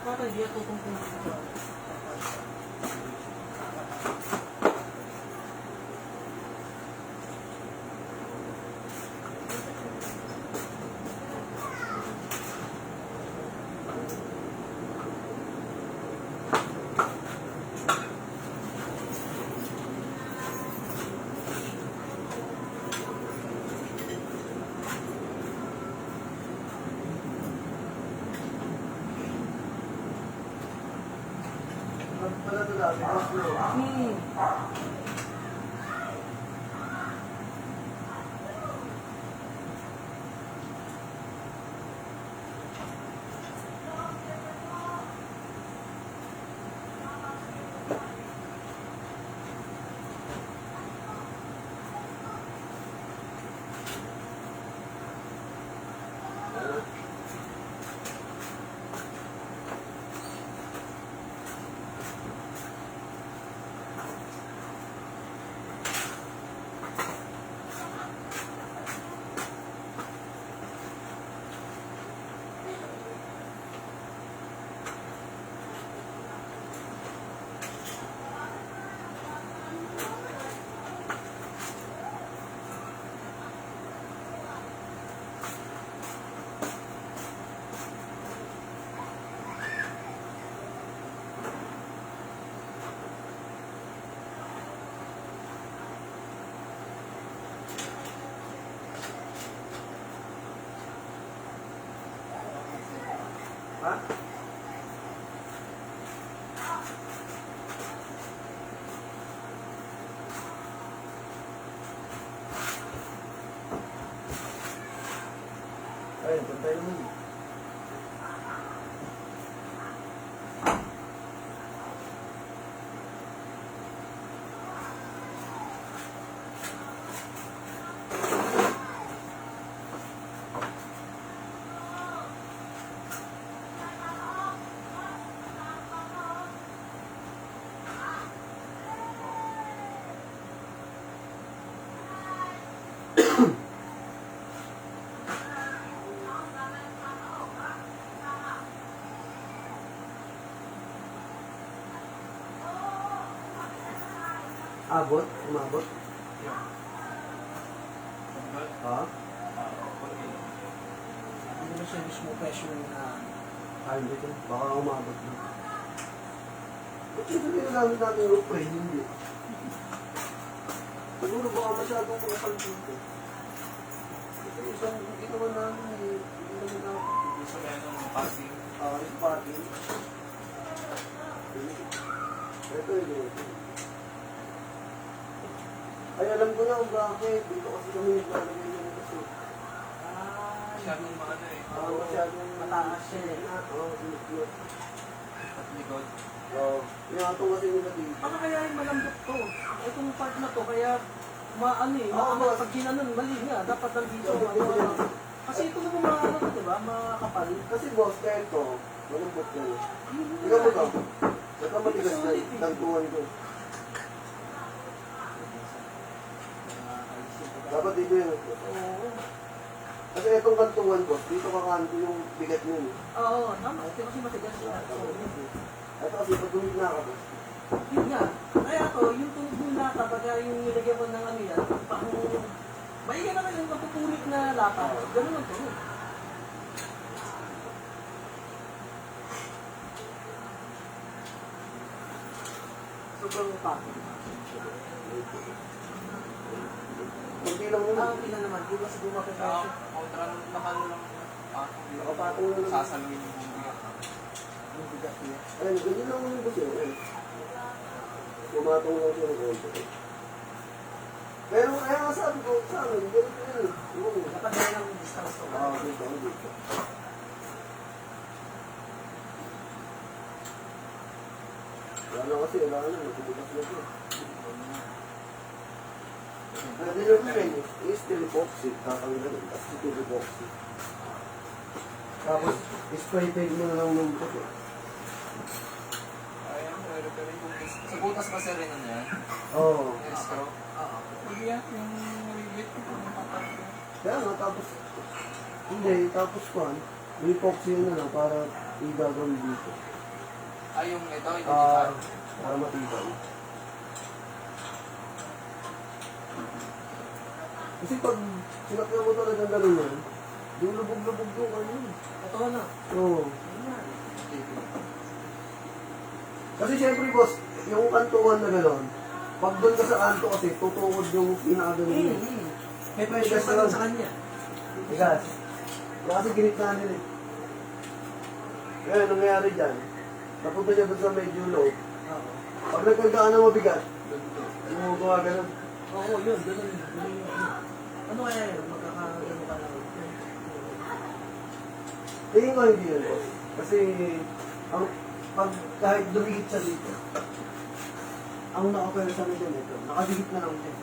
Bakit di ako tutungkol sa ha? Ayun, pantay naman. Abot? Umabot? Ha? hindi mo siya mismo pressure na Hindi ko. Baka umabot na. Ba't ito ginagamit natin yung frame? Hindi. Siguro baka masyadong makapal dito. Ito isang, hindi naman namin eh. Hindi naman namin. Gusto mo yan ng passing? Yung patin. Ito. Ay, alam ko na kung bakit. Dito kasi kami naglalagay ng kasi. Masyadong maano eh. Masyadong mataas siya eh. Sinipot. At likod. Inatong kasi nila dito. Baka kaya yung malambot to. Itong part na to, kaya maano eh, pag ginanon, mali nga, dapat nandito. Kasi ito naman maano to, diba? Makakapal. Kasi boss, kaya ito, malambot na yun. Ikaw mo to. Saka matigas na yun. Tagtuan ko. Dapat dito yun. Oo. Kasi itong kantungan boss, dito kakanto yung bigat yun. Oo, tama. Ito kasi matigas siya. Ito kasi pag na ka boss. Yun nga. Kaya to, yung tungkol lata, pagka yung nilagyan ko ng ano yan, pang... Bayan naman yung napupulit na lata. Ganun ang tunog. Sobrang pako. Kunti lang yun. Okay lang naman. Di ba siguro makakasya? Kontra naman lang. Nakapatong na lang. Sasalawin yung bigat. Yung bigat niya. Ayun, ganyan lang yung boss yun. Pumatong lang siya ng konti. Pero kaya nga sabi ko, sa amin, ganito yun. Napadala lang yung distance to. Dito. Wala na kasi, wala na. Nagbubukas na siya. Pwede nyo rin, i-steel epoxy, tatanggalin, tapos steel epoxy. Tapos, spray paint mo na lang ng puti. Ayan, meron ka rin yung sa butas kasi rin ano yan. Oo. Yung straw. Oo. Hindi yan, yung ribit ko kung papagod. Kaya nga, tapos, hindi, tapos kwan, may epoxy na lang para igagawin dito. Ay, yung ito, yung Para matibay. Kasi pag sinakyan mo talagang gano'n yan, di lubog-lubog yung ano yun. Ito na. Oo. Kasi syempre boss, yung kantuhan na gano'n, pag doon ka sa kanto kasi, tutukod yung pinakagano'n yun. May pressure pa lang sa kanya. Tigas. Wala kasi ginitnaan nila eh. Ngayon, nangyayari dyan, napunta siya doon sa medyo low. Oo. Pag nagkagaan na mabigat, gumagawa ganun. Oo, yun. Ganun yun. Ano kaya yun? Magkakagano ka lang. Tingin ko hindi yun, boss. Kasi, pag kahit dumikit siya dito, ang nakapera sa amin dyan ito, nakadikit na lang siya.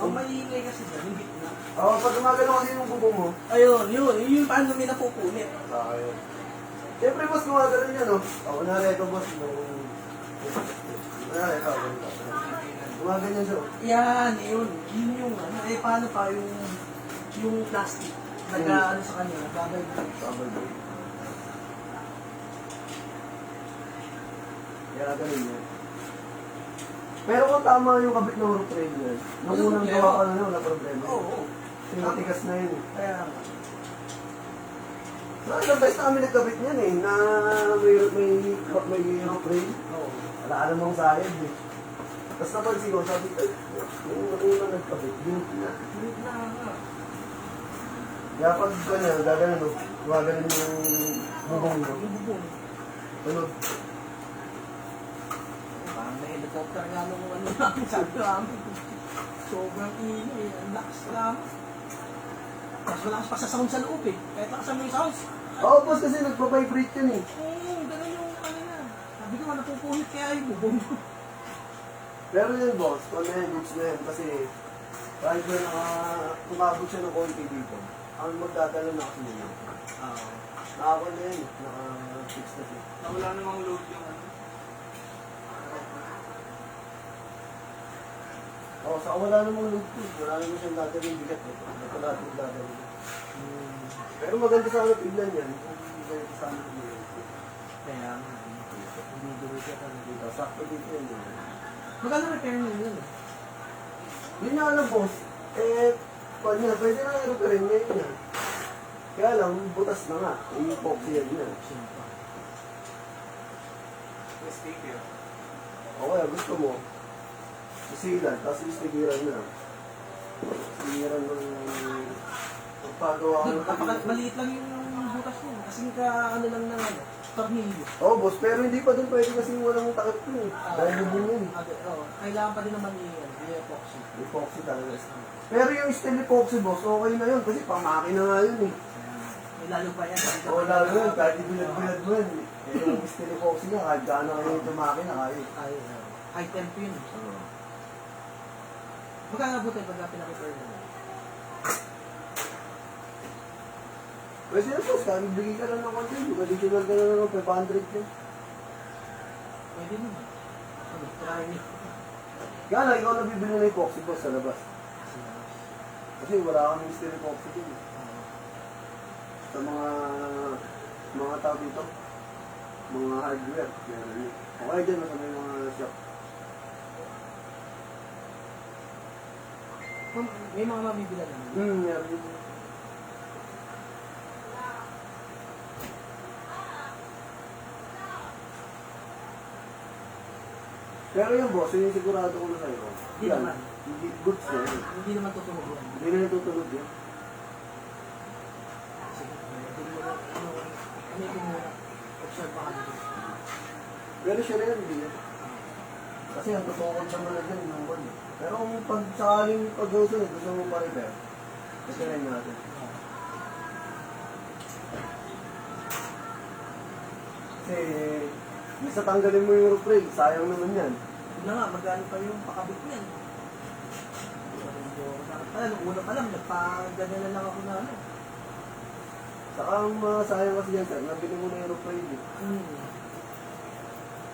Ang maingay kasi dyan, yung gitna. Oo, pag gumagano kasi yung bubong mo, Ayun, yun. Yung paano may napupunit. ayun. Siyempre, boss, gumagano niya, no? Ako na rin ito, boss. Kunwari, ito, ganito. Gumaganyan siya. Yan, yun. Yun yung ano. Eh, paano pa yung plastic? Nag-ano sa kanya, nagabay. Babay boy. Kaya ganun yun. Pero kung tama yung kabit ng roof rail yan, nung Walang unang problema. gawa ka na yun, wala problema. Oo. Kasi matigas na yun. Kaya nga. So, ilang beses na kami nagkabit niyan eh, na may roof rail. Oo. Wala ka namang sayad eh. Tapos napansin ko, sabi ko, yung unang nagkabit, yun na. Sulit na nga. Kaya pag ganyan, gaganon, no? Gumaganon yung bubong mo. Yung bubong. Tunog. Parang may helicopter nga nung ano namin, sabi ko namin. Sobrang ingay, ang lakas naman. Mas malakas pa sa sound sa loob eh. Kahit lakasan mo yung sounds. Oo, boss, kasi nagpa-vibrate yun eh. Ganun yung ano yan. Sabi ko, napupunit kaya yung bubong. Pero yun, boss, kung na yan, goods na yan, kasi kahit na kumabot siya ng konti dito, ang magdadala na kasi yun. Nakakon na yan, naka-fix na siya. Wala namang load yung ano. Oo, sa wala namang load po, wala naman siyang dadalhin bigat eh. Ito lahat yung dadalhin. Pero maganda sa ano tignan yan, kung ganito sa ano tignan. Kaya nga. Hindi dito siya talaga dito, sakto dito yun. Magkano repair nyo yun? Yun nga alam, boss, kanya, pwede na i-repair niya yun yan. Kaya lang, butas na nga, i-epoxy yan niya. Mistake yun. O kaya gusto mo, isilan, tapos istigiran na. Istigiran ng pagpagawa ko. Maliit lang yung butas mo. Kasi ka ano lang na ano, tornilyo. Oo, boss, pero hindi pa doon pwede kasi walang takip ko eh. Dahil bubong yun. Kailangan pa din naman i-epoxy. Epoxy talaga. Pero yung steel epoxy, boss, okay na yun kasi pamakina nga yun eh. May lalo pa yan. Oo, lalo yun, kahit ibulad-bulad mo yun. Yung steel epoxy nga, kahit gaano kayo yung makina, kahit. High temp yun. Magkano tayo pagka pinaka-repair na? Pwede na boss, kahit bigay ka lang ng konti, yung additional ka lang ng 500 yun. Pwede naman. Ano, try nyo. Kaya lang, ikaw nabibili ng epoxy boss sa labas. Kasi wala kang steel epoxy din. Sa mga tao dito, mga hardware, meron yun. Okay dyan, nasa may mga shop. May mga mabibila naman. Meron yun. Pero yung boss, yung sigurado ko na sa'yo. Hindi yan, naman. Hindi goods na yun. Hindi naman tutunog yan. Hindi na natutulog yun. Sige, ano yung muna? Observe pa ka dito. Pero siya rin, hindi yan. Kasi ang tutukod naman na dyan, yung one. Pero kung pag sakaling pag-uso, gusto mo pa-repair, kasi rin natin. Kasi, basta tanggalin mo yung roof rail, sayang naman yan. Yun na nga, magkano pa yung pakabit niyan? Ano, una pa lang, nagpa-ganyan na lang ako na ano. Saka ang sayang kasi yan, sir, nabili mo na yung roof rail.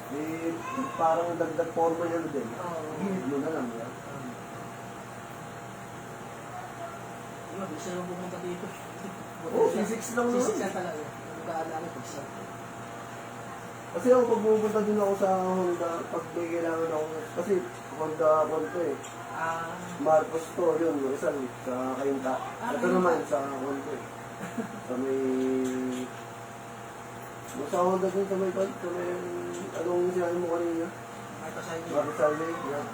Eh, parang dagdag forma yan din. Gilid mo na lang, yan. Gusto nyo pumunta dito. Oo, C6 lang naman. C6 lang talaga. Magkaalala ko, isa. Kasi ako pag pupunta din ako sa Honda, pag may kailangan ako, kasi Honda Honda eh. Marcos to, yun, Rizal, sa Kainta. Ito Kainta. naman, sa Honda eh. Sa may... Sa Honda din, sa may... Anong sinabi mo kanina? Marcos Highway. Marcos Highway, yan.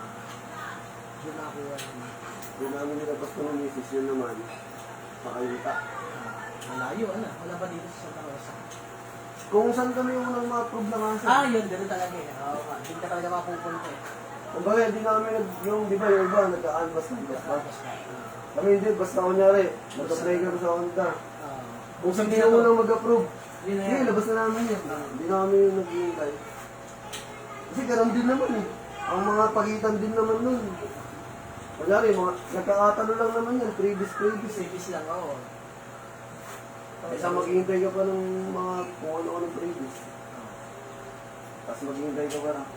Yun ako Doon namin nilabas ko ng misis, yun naman. Sa Kainta. malayo, ano? Wala ba dito sa Santa Rosa? Kung saan kami unang ma-approve na nga Yun, ganun talaga eh. Oo, hindi ka talaga mapupunta eh. Kumbaga, hindi namin yung, di ba, yung iba, nagka-canvas ng bus ba? Tapos na. Kami hindi, basta kunyari, mag-apply kami sa Honda. Kung Kung hindi na unang mag-approve, yun na sige, yan. labas na namin yan. Hindi namin yung nag-iintay. Kasi ganun din naman eh. Ang mga pagitan din naman nun. Kunyari, mga, nagkakatalo lang naman yan, previous. Service lang, oo. Kaysa maghihintay ka pa ng mga kung ano ng previous. Tapos maghihintay ka pa ng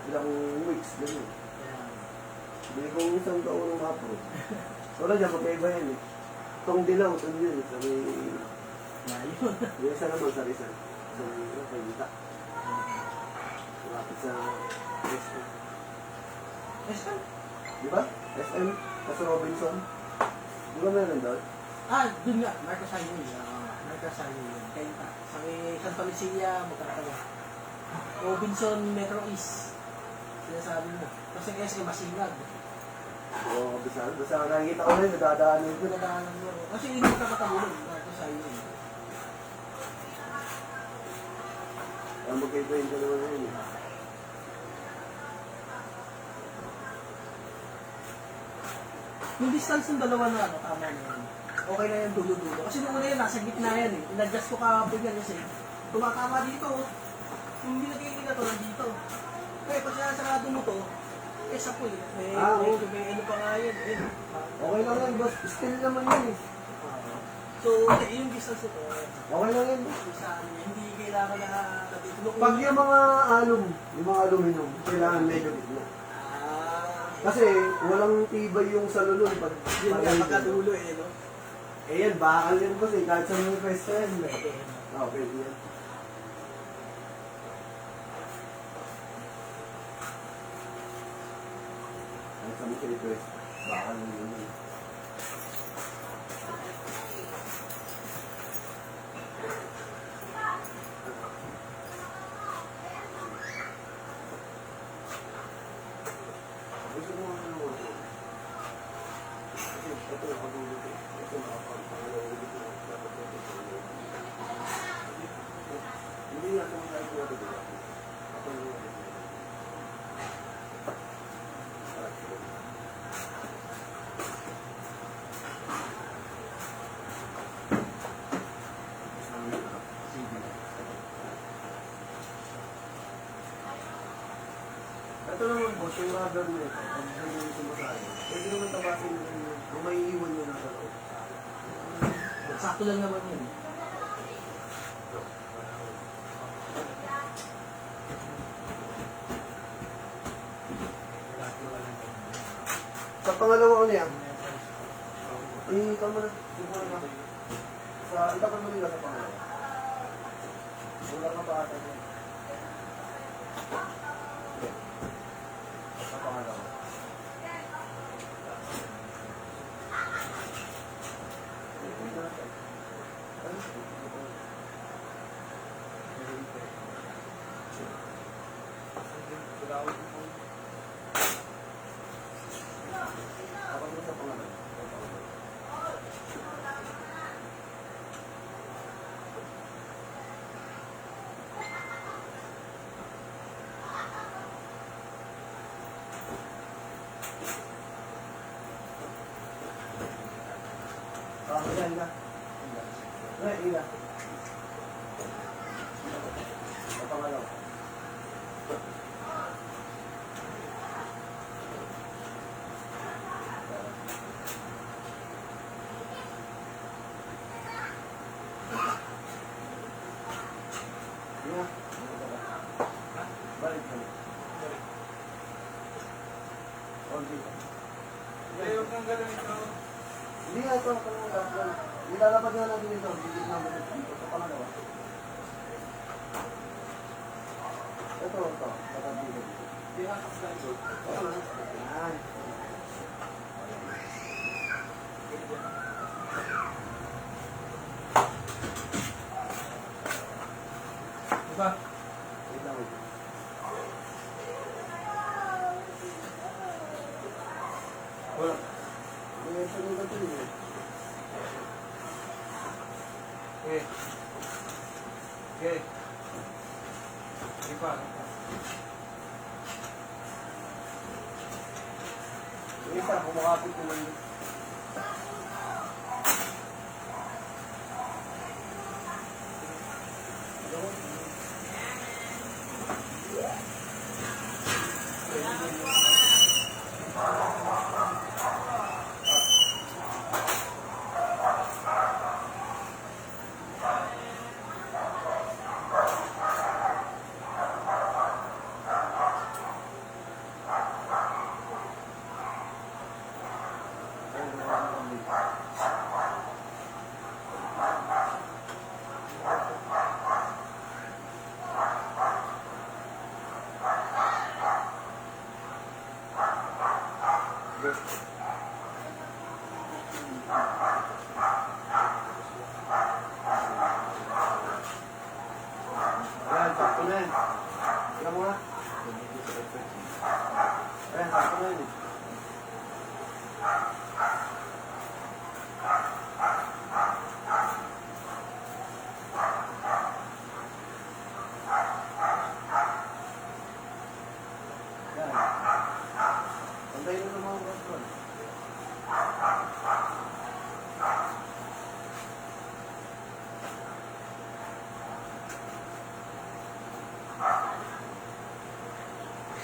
ilang weeks, gano'n. Hindi kung isang taon ng approve. Wala dyan, magkaiba yan eh. Itong dilaw, itong yun, sa may... Layo. Yung isa naman sa Rizal. Sa may Kainta. Malapit sa SM. SM? Di ba? SM, sa Robinson. Di ba meron doon? Dun nga. Marcos Highway. Marcos Highway yun. Kainta. Sa may Santa Lucia, magkakatawa. Robinson Metro East. Sinasabi mo. Kasi SM Masinag. Oo, basta nakikita ko rin, nadadaanan ko. Pinadaanan mo. Kasi hindi ka matulog. Marcos Highway. Ang magkaiba yun ka naman ngayon eh. Yung distance ng dalawa na ano, tama na yun. Okay na yung dulo-dulo. Kasi nung una yun, nasa gitna yan eh. In-adjust ko kahapon yan kasi tumatama dito. Yung hindi nagkikita to, nandito. Kaya pag sinasarado mo to, sa pool. May ano pa nga yun. Okay lang yan, boss. Still naman yun eh. So, yung distance ito, Okay lang yan. sa ano, hindi kailangan na natitulog. Pag yung mga yung mga aluminum, kailangan medyo gitna. Kasi walang tibay yung salulon pag Yun nga, pagkadulo eh, no? Eh yan, bakal yan boss eh, kahit sa mga pwesto yan. Pwede yan. Kahit sa mga pwesto, bakal yan yun. Gusto mo ano mo? Kasi ito yung pag-ulit eh. Ito nakapag-ulit ko. Dapat ito. Hindi nga ito mga ito ito. Ako yung ito. Ito naman boss, yung rubber na ito, pag hindi yung sumasaya, pwede naman tabasin mo yung kung may iwan mo nasa loob. Sakto lang naman yun. Sa pangalawa ko niya, ikaw mo na, siguro na. Itapan mo nila sa pangalawa. Wala ka pa ata yun. Sa pangalawa. Tapan mo sa pangalawa. Yan na. Ila. Sa pangalawa. Ila. Balik. Ayaw kang ganun ito. Hindi nga ito. Nilalapag nga natin ito. Dito na mo ito. Sa pangalawa. Ito. Katabi ko. Pinakas ka ito. Yan. Diba? Wait lang, wait. Wala. May tanong ba ito eh? Okay. Okay. Sige pa. Yung isa, kumakapit naman yun. Ayan, sakto na yan. Tingnan mo nga. Ayan, sakto na yan eh. Ayan. Pantayin mo ng mga control.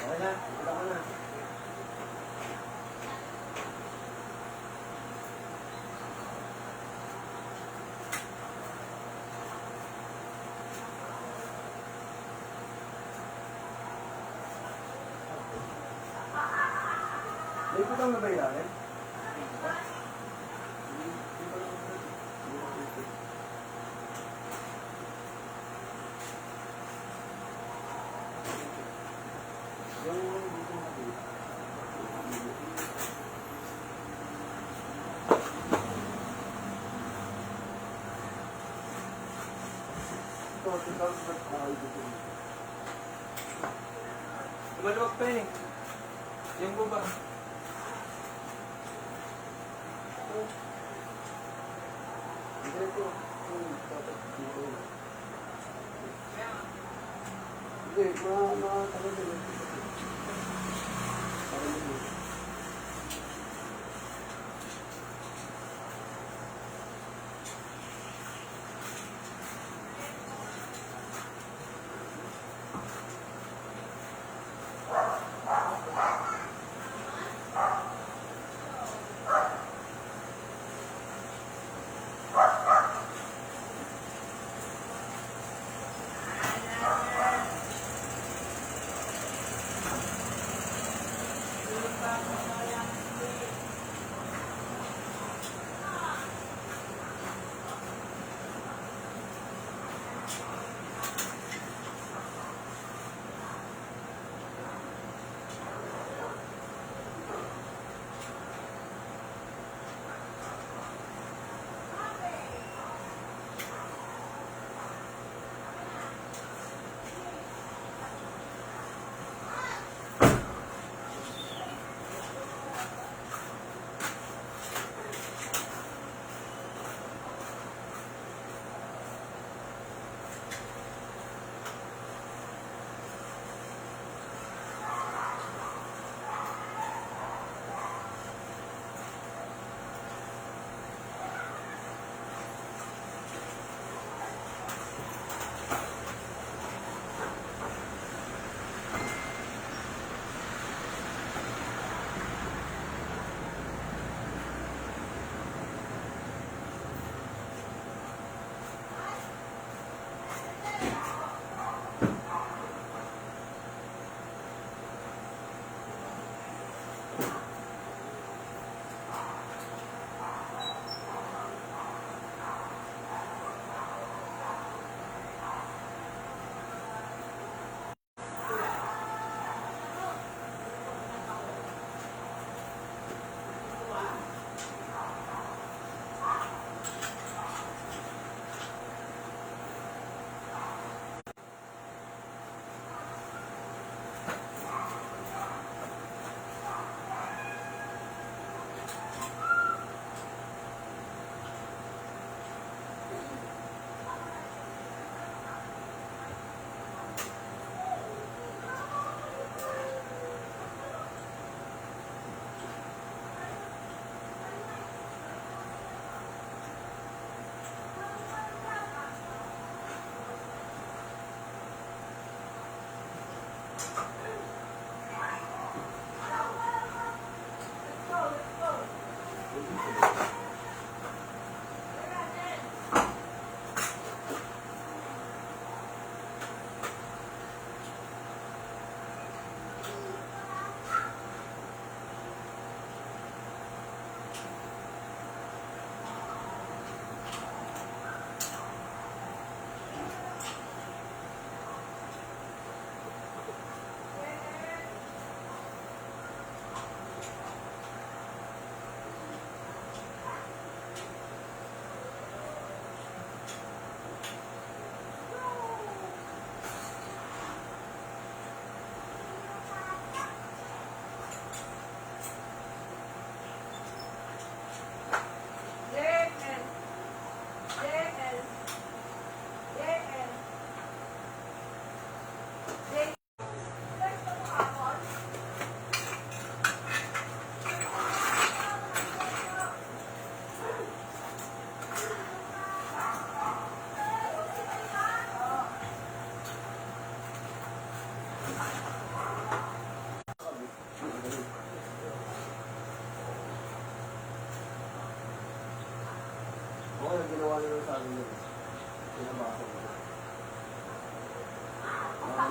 Okay na, kita ko na. May putang na ba ilalim? Yung dito na dito. Ito, tinatawag sa dito. Maluwag pa yun eh. Yung baba. Dito. Hindi, tagal din. Tagal din.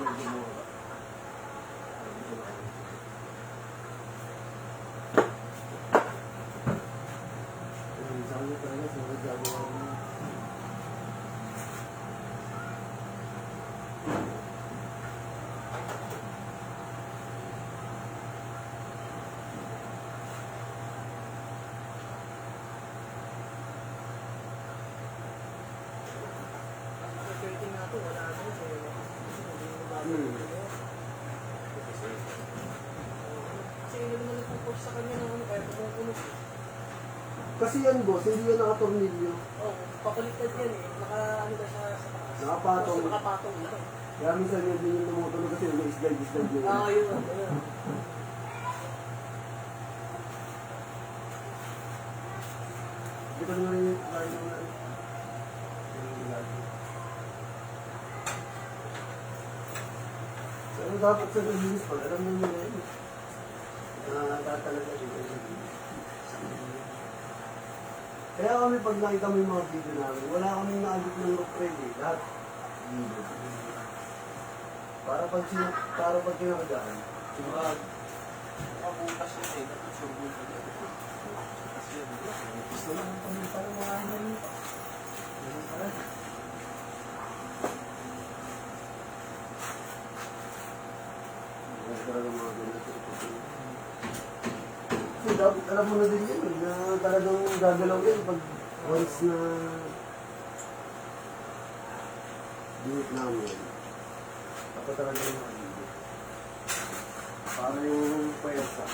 medyo mura. Sa kanya talaga, sa mga gagawa mo. Security nga to, wala na yun. Kasi hindi mo bago Hmm. yun. Kasi yun naman nagpo-force sa kanya ng ano, kaya tumukulog. Kasi yan boss, hindi yan nakatornilyo. Oo, papaliktad yan eh. Naka-ano ba siya sa taas? Nakapatong. Basta nakapatong ito. Kaya minsan yun din yung tumutunog kasi may slide yun. Ah, yun. Ayun. Hindi ko naman yung line na So, ano dapat sa naglinis pag alam mo nila yun. Tatalaga siya. Kaya kami pag nakita mo yung mga video namin, wala kaming naagit ng rock trail eh. Lahat. Para pag kinakagaan. Diba? Nakabutas yun eh. Dapat surbol ka dyan. Kasi yun, Gusto lang ang pamilya ng mga ano yun. Ganun pala. Kasi talagang mga ganito. Kasi dapat alam mo na din yun eh, na talagang gagalaw yan pag once na dinit namin. Dapat talaga yung mga video. Para yung pwersa.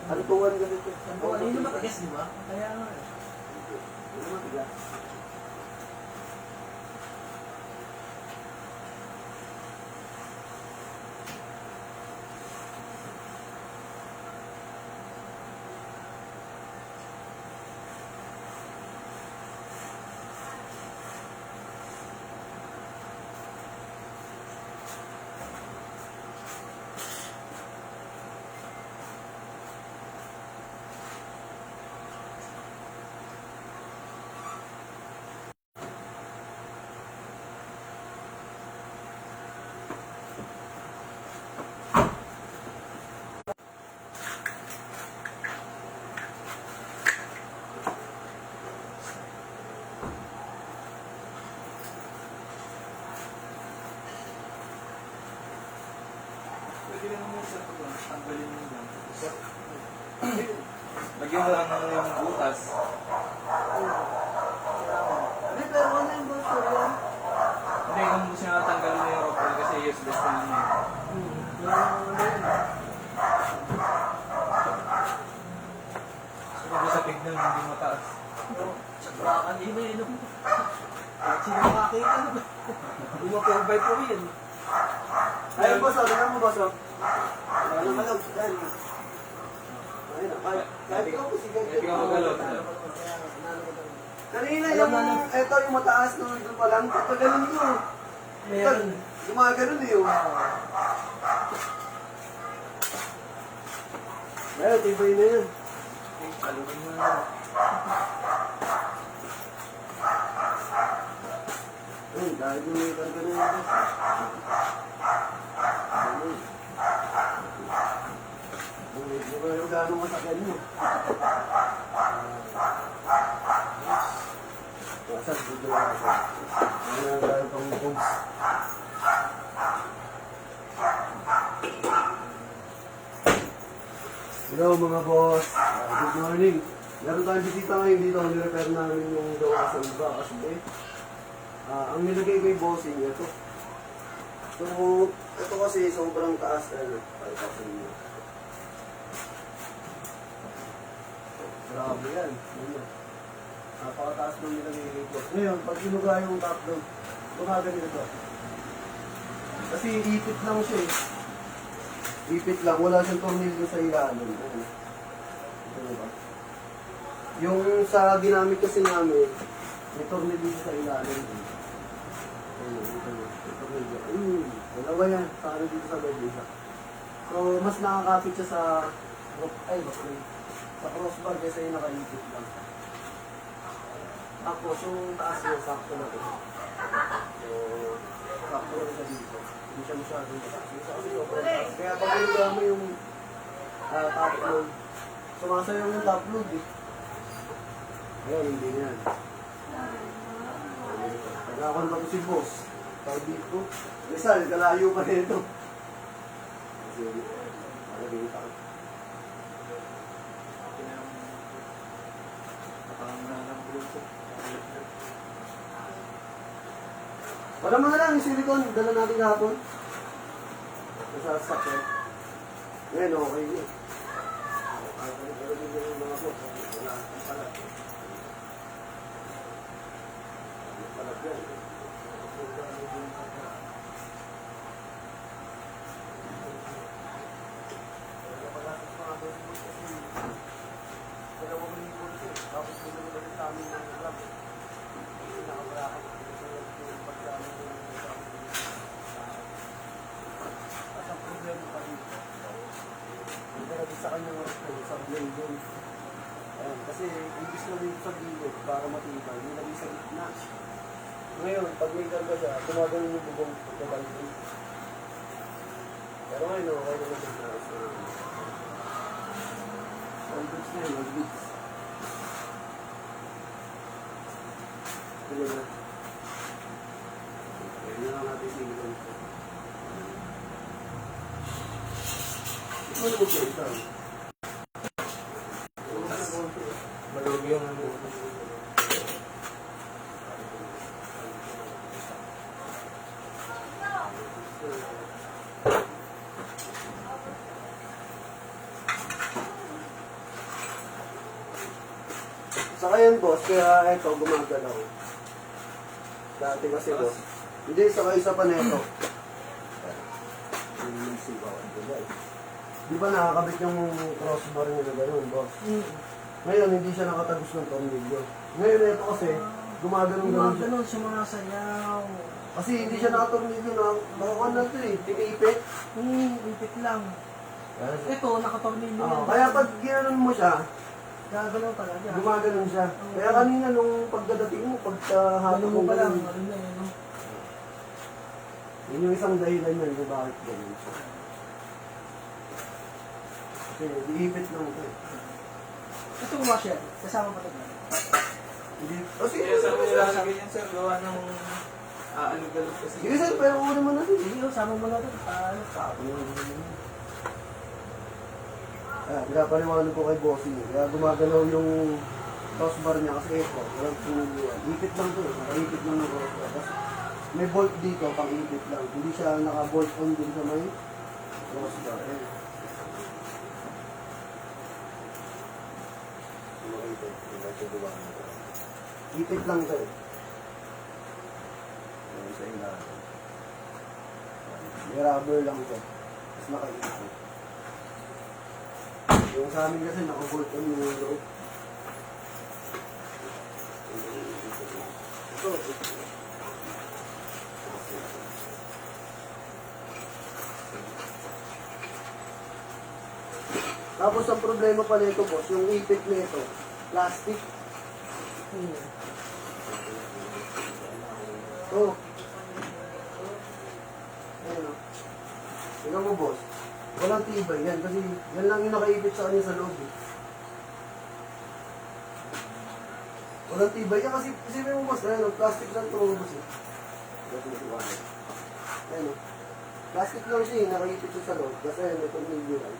Antuan ganito. Ano, yun yung matigas, di ba? Kaya nga eh. Ano matigas? pwede ka naman sa ito. Tanggalin mo lang. Lagyan mo lang ng butas. Hindi, pero ano yung boss ko yan? Hindi, kung gusto nyo tanggalin mo yung rocker kasi useless na yun eh. So, kung sa tignan, hindi mataas. Tsaka kanina yun. Sino makakita? Umapag-by po yun. Ayun boss, tingnan mo boss. Ano ka lang? Yan. Ayun, kahit ikaw po, sige. Hindi ka magalot. Kanina yung, eto yung mataas nung ito pa lang, ito ganun ko. Meron. Gumaganon eh yun. Ayun, tibay na yan. Alugin mo na. Ayun, dahil yung may karga na yun. Ayun. Hindi ko yung gano'ng masakyan mo. Masas, dito lang ako. Ano yung dahil pang boobs. Hello mga boss. Good morning. Meron tayong bisita ngayon dito. Nirepair namin yung gawa sa iba kasi ang nilagay kay bossing ito. So, ito kasi sobrang taas. Para kasi nyo. Grabe yan. Napakataas ng nilagay kay boss. Ngayon, pag sinuga yung top down, bumagan ito. Kasi ipit lang siya eh. Ipit lang, wala siyang tornilyo sa ilalim. Ito ba? Yung sa ginamit kasi namin, may tornilyo sa ilalim. May tornilyo. Dalawa yan, sa ano dito sa bed isa. So, mas nakakapit siya sa sa crossbar kaysa yung nakaipit lang. Tapos, yung taas niya, sakto na ito. So, sakto na siya dito. Hindi siya masyadong mataas. Kasi sobrang taas. Kaya pag nilagawa mo yung top load, sumasayaw yung top load eh. Ayun, hindi na yan. Pagkakon ba ko si boss? Tawag dito. Rizal, kalayo pa rin ito. Kasi, malagay ka. Wala mo na lang yung silicone, dala natin kahapon. Nasasak eh. Ngayon, okay yun. Pero din yung mga boss, wala ang palat. Ang palat yan. Tapos dito na rin sa amin ng club. Nakabarakan. At ang problema pa dito, hindi sa kanyang sa blade doon. Ayan, kasi ibig na dito sa gilid para matibay, nilagay sa gitna. Ngayon, pag may karga siya, gumagano yung bubong pagkabalik. Pero ngayon, okay na naman na. All goods na yun, all goods. Ito na. Ayan na lang natin silikon. Ito na po siya, ito. Malog yung ano. Saka yan, boss, kaya ito, gumagalaw. Dati kasi, boss. Hindi, saka isa pa neto. Di ba nakakabit yung crossbar niya na gano'n, boss? Ngayon, hindi siya nakatagos ng tornilyo. Ngayon, ito kasi, gumagano'n siya. Gumagano'n, sumasayaw. Kasi hindi siya nakatornilyo na, nakakuan na ito eh, tinipit. Ipit lang. Ito, nakatornilyo yan. Kaya pag ginanon mo siya, Gagalaw talaga. gumagano'n siya. Kaya kanina nung pagdadating mo, pagkahato Ano mo pa lang, ganun. ano na yun, no? Yun yung isang dahilan yan kung bakit ganun siya. Kasi diipit lang ito eh. Ito yung washer, kasama pa ito. Hindi. Kasi, Kaya sa mga nilalagay yan sir, gawa ng alog-alog kasi. sige sir, pero una mo natin. Sige, sama mo na ito. Pinapaliwanag ko kay bossing. Kaya gumagalaw yung crossbar niya kasi ito. Walang pinuluan. Ipit lang ito eh. Nakaipit lang ng crossbar. Tapos may bolt dito, pang ipit lang. Hindi siya naka-bolt on din sa may crossbar. Ayan. Ipit lang ito eh. Ayan sa ilalim. May rubber lang ito. Tapos nakaipit. Yung sa amin kasi naka-bolt on yung loob. Ito. Tapos ang problema pala ito, boss, yung ipit nito, plastic. Ito. Ayan o. Tingnan mo, boss. Walang tibay yan kasi yan lang yung nakaipit sa kanya sa loob eh. Walang tibay yan kasi isipin mo, boss, ayan o, plastic lang ito, boss eh. Ayan o. Plastic lang siya eh, nakaipit siya sa loob. Kasi ayan, itong hindi lang.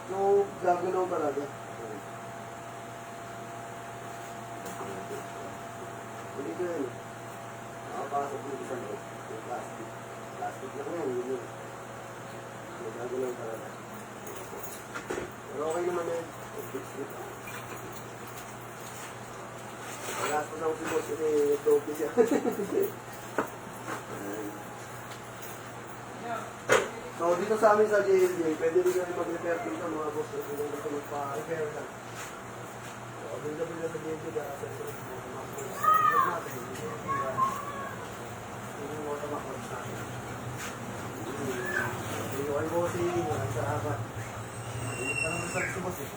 So, gagalaw talaga. Hindi ko yan. Nakapasok dito sa loob. Yung plastic. Plastic lang yan. Yun yun. Gagalaw talaga. Pero okay naman yan. Fix it. Palas ko na si boss yun eh. Dope siya. So, dito sa amin sa JLJ, pwede rin kami mag-repair dito mga boss na kung gusto magpa-repair lang. So, available na sa JLJ dahil sa mga boss natin. Yung mga tamakot sa akin. Yung ay bossing, walang salamat. Tanong sa gusto boss eh.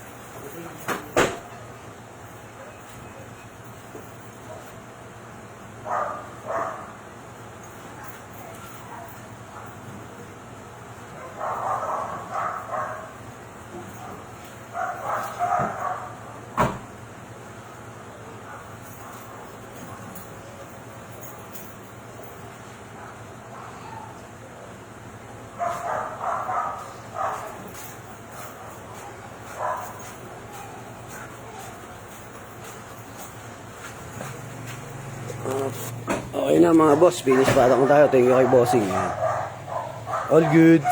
Ayun na mga boss, finish pa lang tayo. Thank you kay bossing. All goods.